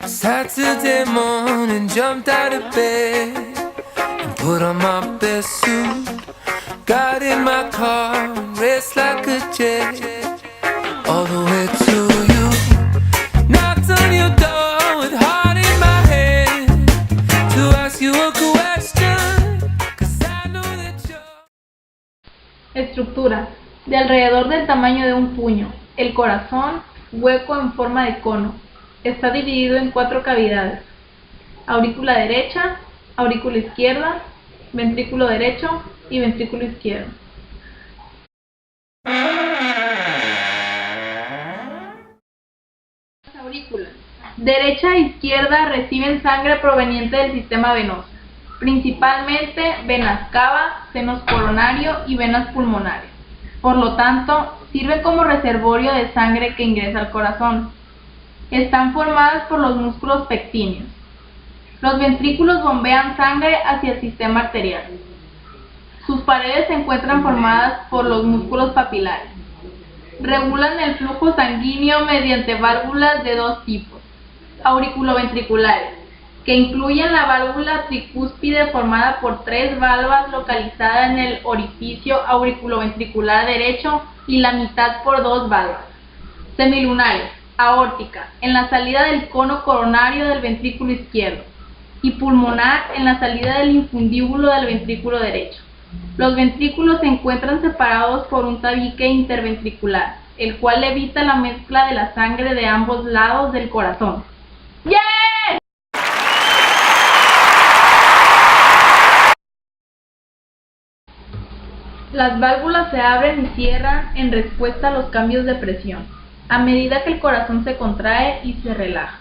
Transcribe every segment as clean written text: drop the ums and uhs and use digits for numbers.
Saturday morning, jumped out of bed and put on my best suit. Got in my car and raced like a jet all the way to you. Knocked on your door with heart in my head to ask you a question, 'cause I know that you're... Estructura: de alrededor del tamaño de un puño. El corazón, hueco en forma de cono. Está dividido en 4 cavidades: aurícula derecha, aurícula izquierda, ventrículo derecho y ventrículo izquierdo. Las aurículas derecha e izquierda reciben sangre proveniente del sistema venoso, principalmente venas cava, senos coronario y venas pulmonares. Por lo tanto, sirven como reservorio de sangre que ingresa al corazón. Están formadas por los músculos pectíneos. Los ventrículos bombean sangre hacia el sistema arterial. Sus paredes se encuentran formadas por los músculos papilares. Regulan el flujo sanguíneo mediante válvulas de 2 tipos: auriculoventriculares, que incluyen la válvula tricúspide formada por 3 válvulas localizadas en el orificio auriculoventricular derecho y la mitad por 2 válvulas. Semilunares, aórtica, en la salida del cono coronario del ventrículo izquierdo, y pulmonar en la salida del infundíbulo del ventrículo derecho. Los ventrículos se encuentran separados por un tabique interventricular, el cual evita la mezcla de la sangre de ambos lados del corazón. ¡Yeah! Las válvulas se abren y cierran en respuesta a los cambios de presión, a medida que el corazón se contrae y se relaja.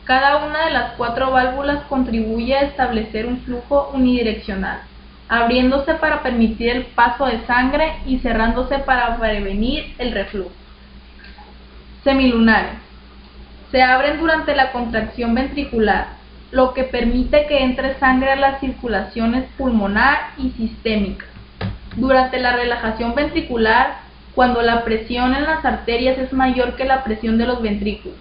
Cada una de las 4 válvulas contribuye a establecer un flujo unidireccional, abriéndose para permitir el paso de sangre y cerrándose para prevenir el reflujo. Semilunares. Se abren durante la contracción ventricular, lo que permite que entre sangre a las circulaciones pulmonar y sistémica. Durante la relajación ventricular, cuando la presión en las arterias es mayor que la presión de los ventrículos,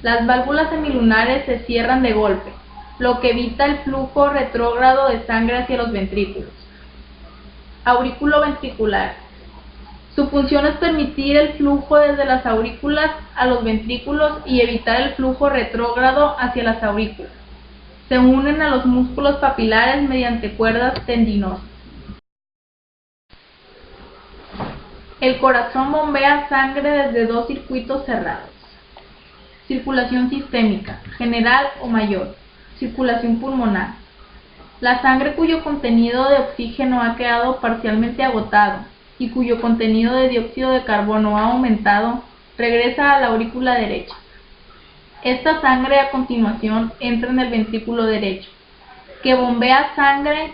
las válvulas semilunares se cierran de golpe, lo que evita el flujo retrógrado de sangre hacia los ventrículos. Aurículo-ventricular. Su función es permitir el flujo desde las aurículas a los ventrículos y evitar el flujo retrógrado hacia las aurículas. Se unen a los músculos papilares mediante cuerdas tendinosas. El corazón bombea sangre desde 2 circuitos cerrados. Circulación sistémica, general o mayor. Circulación pulmonar. La sangre cuyo contenido de oxígeno ha quedado parcialmente agotado y cuyo contenido de dióxido de carbono ha aumentado, regresa a la aurícula derecha. Esta sangre a continuación entra en el ventrículo derecho, que bombea sangre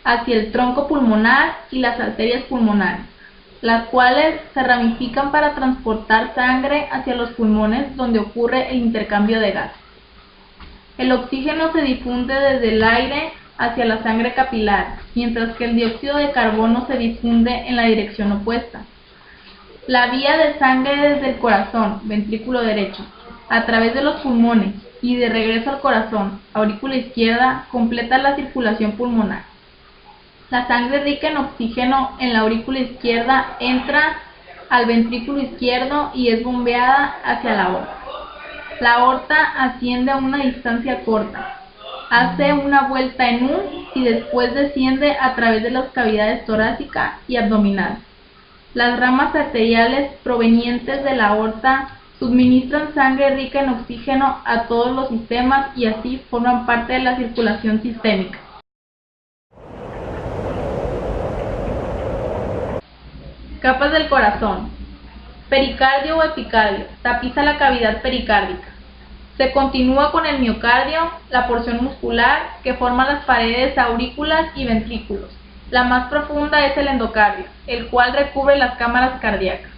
hacia el tronco pulmonar y las arterias pulmonares, las cuales se ramifican para transportar sangre hacia los pulmones, donde ocurre el intercambio de gases. El oxígeno se difunde desde el aire hacia la sangre capilar, mientras que el dióxido de carbono se difunde en la dirección opuesta. La vía de sangre desde el corazón, ventrículo derecho, a través de los pulmones y de regreso al corazón, aurícula izquierda, completa la circulación pulmonar. La sangre rica en oxígeno en la aurícula izquierda entra al ventrículo izquierdo y es bombeada hacia la aorta. La aorta asciende a una distancia corta, hace una vuelta en U y después desciende a través de las cavidades torácica y abdominal. Las ramas arteriales provenientes de la aorta suministran sangre rica en oxígeno a todos los sistemas y así forman parte de la circulación sistémica. Capas del corazón. Pericardio o epicardio. Tapiza la cavidad pericárdica. Se continúa con el miocardio, la porción muscular que forma las paredes aurículas y ventrículos. La más profunda es el endocardio, el cual recubre las cámaras cardíacas.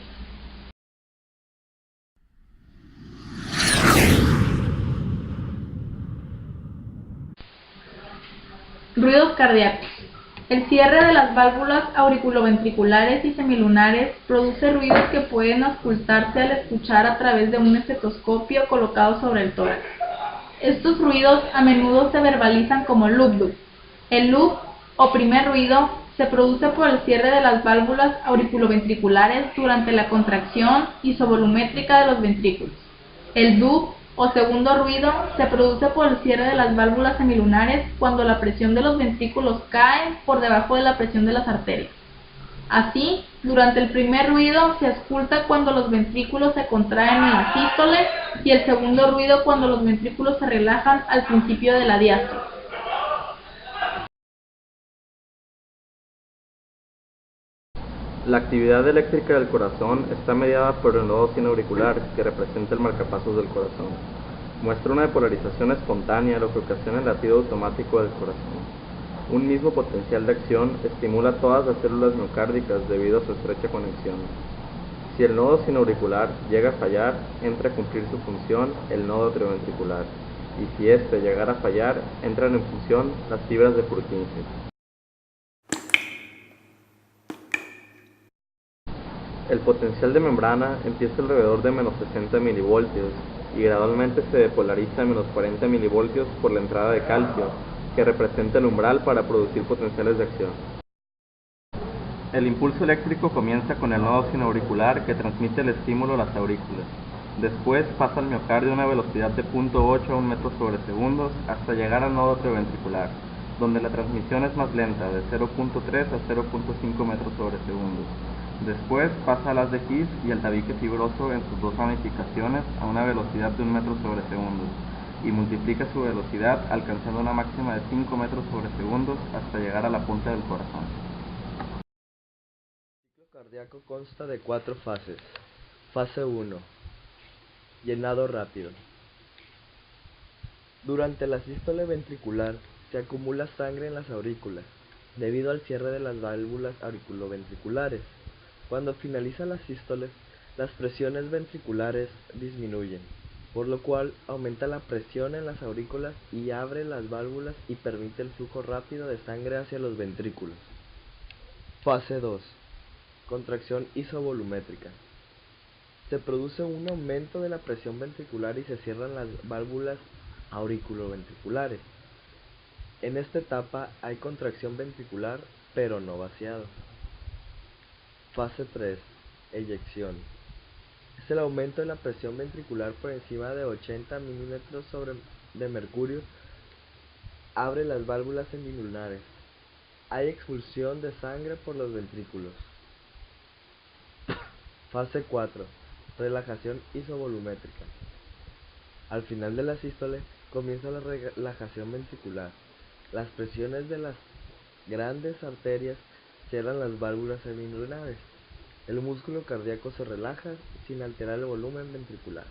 Ruidos cardíacos. El cierre de las válvulas auriculoventriculares y semilunares produce ruidos que pueden auscultarse al escuchar a través de un estetoscopio colocado sobre el tórax. Estos ruidos a menudo se verbalizan como loop. El loop o primer ruido se produce por el cierre de las válvulas auriculoventriculares durante la contracción isovolumétrica de los ventrículos. El dub o segundo ruido se produce por el cierre de las válvulas semilunares cuando la presión de los ventrículos cae por debajo de la presión de las arterias. Así, durante el primer ruido se ausculta cuando los ventrículos se contraen en la sístole y el segundo ruido cuando los ventrículos se relajan al principio de la diástole. La actividad eléctrica del corazón está mediada por el nodo sinoauricular, que representa el marcapasos del corazón. Muestra una depolarización espontánea, lo que ocasiona el latido automático del corazón. Un mismo potencial de acción estimula todas las células miocárdicas debido a su estrecha conexión. Si el nodo sinoauricular llega a fallar, entra a cumplir su función el nodo atrioventricular, y si éste llegara a fallar, entran en función las fibras de Purkinje. El potencial de membrana empieza alrededor de menos 60 milivoltios y gradualmente se depolariza a menos 40 milivoltios por la entrada de calcio, que representa el umbral para producir potenciales de acción. El impulso eléctrico comienza con el nodo sinoauricular que transmite el estímulo a las aurículas. Después pasa al miocardio a una velocidad de 0.8 a 1 metro sobre segundos hasta llegar al nodo atrioventricular, donde la transmisión es más lenta, de 0.3 a 0.5 metros sobre segundos. Después pasa al haz de His y al tabique fibroso en sus dos ramificaciones a una velocidad de 1 metro sobre segundos y multiplica su velocidad alcanzando una máxima de 5 metros sobre segundos hasta llegar a la punta del corazón. El ciclo cardíaco consta de 4 fases. Fase 1. Llenado rápido. Durante la sístole ventricular se acumula sangre en las aurículas debido al cierre de las válvulas auriculoventriculares. Cuando finaliza la sístole, las presiones ventriculares disminuyen, por lo cual aumenta la presión en las aurículas y abre las válvulas y permite el flujo rápido de sangre hacia los ventrículos. Fase 2. Contracción isovolumétrica. Se produce un aumento de la presión ventricular y se cierran las válvulas auriculoventriculares. En esta etapa hay contracción ventricular, pero no vaciado. Fase 3. Eyección. Es el aumento de la presión ventricular por encima de 80 milímetros de mercurio. Abre las válvulas semilunares. Hay expulsión de sangre por los ventrículos. Fase 4. Relajación isovolumétrica. Al final de la sístole comienza la relajación ventricular. Las presiones de las grandes arterias cierran las válvulas semilunares. El músculo cardíaco se relaja sin alterar el volumen ventricular.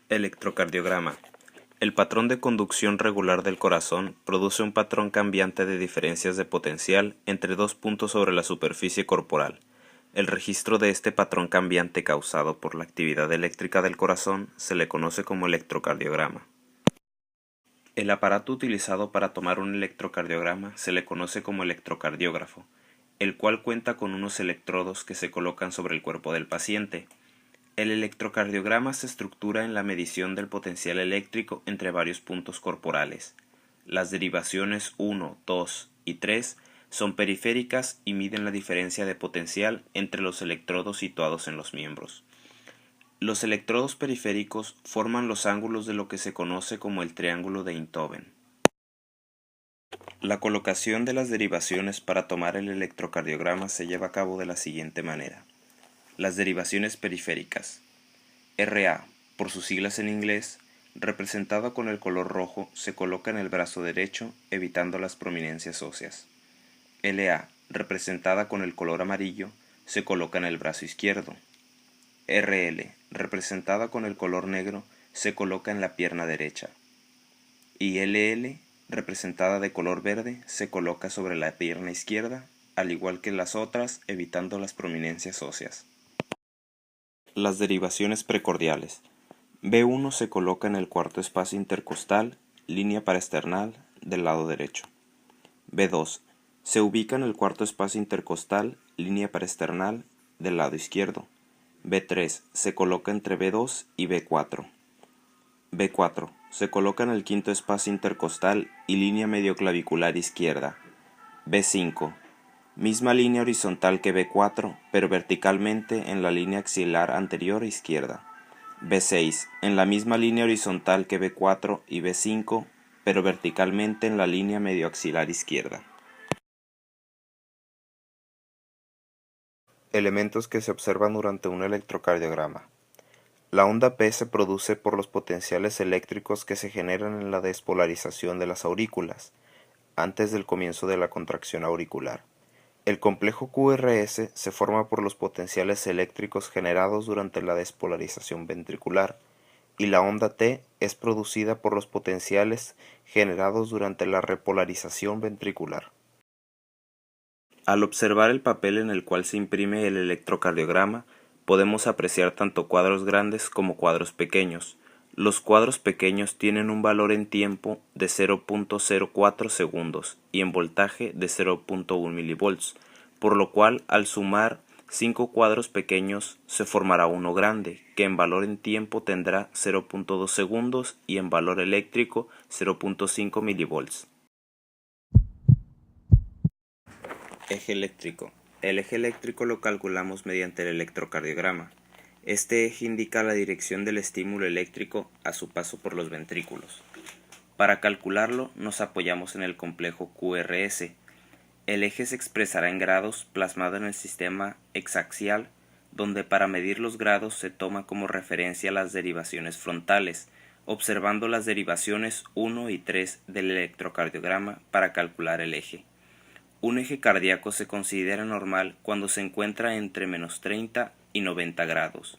Electrocardiograma. El patrón de conducción regular del corazón produce un patrón cambiante de diferencias de potencial entre dos puntos sobre la superficie corporal. El registro de este patrón cambiante causado por la actividad eléctrica del corazón se le conoce como electrocardiograma. El aparato utilizado para tomar un electrocardiograma se le conoce como electrocardiógrafo, el cual cuenta con unos electrodos que se colocan sobre el cuerpo del paciente. El electrocardiograma se estructura en la medición del potencial eléctrico entre varios puntos corporales. Las derivaciones 1, 2 y 3 son periféricas y miden la diferencia de potencial entre los electrodos situados en los miembros. Los electrodos periféricos forman los ángulos de lo que se conoce como el triángulo de Einthoven. La colocación de las derivaciones para tomar el electrocardiograma se lleva a cabo de la siguiente manera. Las derivaciones periféricas. RA, por sus siglas en inglés, representada con el color rojo, se coloca en el brazo derecho, evitando las prominencias óseas. LA, representada con el color amarillo, se coloca en el brazo izquierdo. RL, representada con el color negro, se coloca en la pierna derecha. Y LL, representada de color verde, se coloca sobre la pierna izquierda, al igual que las otras, evitando las prominencias óseas. Las derivaciones precordiales. B1 se coloca en el cuarto espacio intercostal, línea paraesternal, del lado derecho. B2 Se ubica en el cuarto espacio intercostal, línea peristernal, del lado izquierdo. B3 se coloca entre B2 y B4. B4 se coloca en el quinto espacio intercostal y línea medioclavicular izquierda. B5 misma línea horizontal que B4, pero verticalmente en la línea axilar anterior izquierda. B6 en la misma línea horizontal que B4 y B5, pero verticalmente en la línea medioaxilar izquierda. Elementos que se observan durante un electrocardiograma. La onda P se produce por los potenciales eléctricos que se generan en la despolarización de las aurículas, antes del comienzo de la contracción auricular. El complejo QRS se forma por los potenciales eléctricos generados durante la despolarización ventricular, y la onda T es producida por los potenciales generados durante la repolarización ventricular. Al observar el papel en el cual se imprime el electrocardiograma, podemos apreciar tanto cuadros grandes como cuadros pequeños. Los cuadros pequeños tienen un valor en tiempo de 0.04 segundos y en voltaje de 0.1 milivolts, por lo cual al sumar 5 cuadros pequeños se formará uno grande, que en valor en tiempo tendrá 0.2 segundos y en valor eléctrico 0.5 milivolts. Eje eléctrico. El eje eléctrico lo calculamos mediante el electrocardiograma. Este eje indica la dirección del estímulo eléctrico a su paso por los ventrículos. Para calcularlo nos apoyamos en el complejo QRS. El eje se expresará en grados plasmado en el sistema hexaxial, donde para medir los grados se toma como referencia las derivaciones frontales, observando las derivaciones 1 y 3 del electrocardiograma para calcular el eje. Un eje cardíaco se considera normal cuando se encuentra entre -30 y 90 grados.